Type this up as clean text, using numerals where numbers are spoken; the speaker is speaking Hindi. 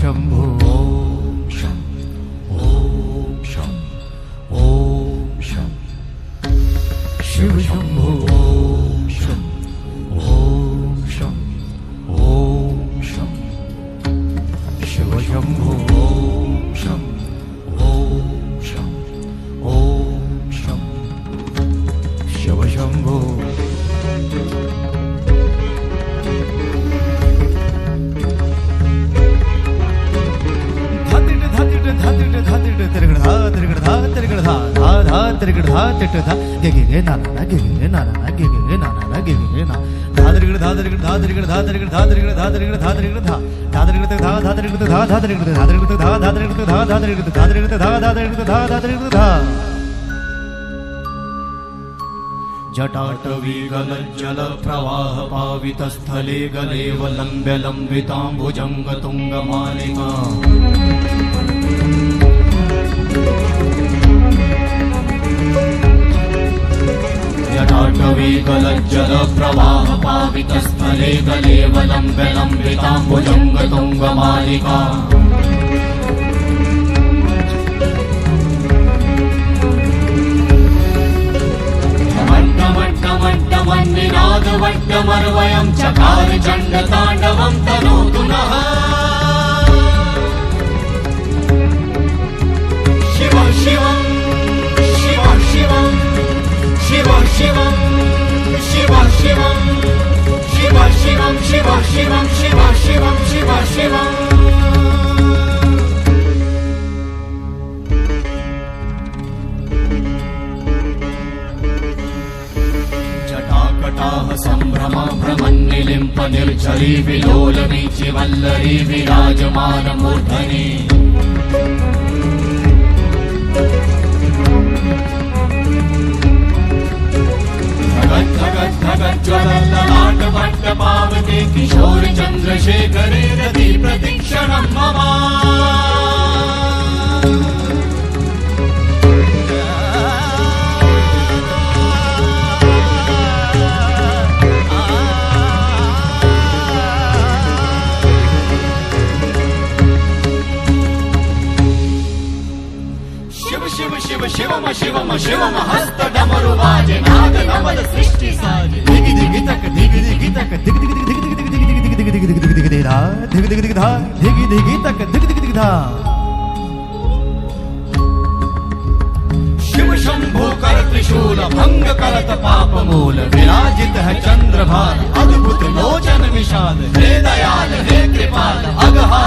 शंभो ओम शं ओम शं ओम शं शिव शंभो ओम शं ओम शं ओम शं शिव शंभो ओम शं ओम शं ओम शं शिव शंभो जटाटवी गलज्जल प्रवाह पावितस्थले गलेव लम्ब्य लम्बिताम्बुजङ्ग तुङ्गमालिका जटाटवी गलज्जल प्रवाह पावितस्थले गलेव लम्ब्य लम्बिताम्बुजङ्ग तुङ्गमालिका वट्टमर्वयं चकार चण्डताण्डवं तनोतु नः शिव शिवं शिव शिवं शिव शिवं शिव शिवं शिव शिवं शिव शिवं शिव शिवं शिव शिवम् सम्भ्रमा भ्रमन्निलिम्प निर्झरी विलोलवीचि वल्लरी विराजमानमूर्धनि ज्वलल्ललाटपट्टपावते किशोरि चन्द्रशेखरे रति प्रतिक्षणं मम शिवम शिवम शिवम हस्त डमरु वाजे नाद नवद सृष्टि साजे दिगि दिगि तक दिगि दिगि तक दिगि दिगि दिगि दिगि दिगि दिगि दिगि दिगि दिगि दिगि दिगि धा दिगि दिगि दिगि धा दिगि दिगि तक दिगि दिगि दिगि धा शिव शंभो कर त्रिशूल भंग करत पाप मूल विराजित है चंद्रभान अद्भुत लोचन विशाल हे दयाल हे कृपाल अगहा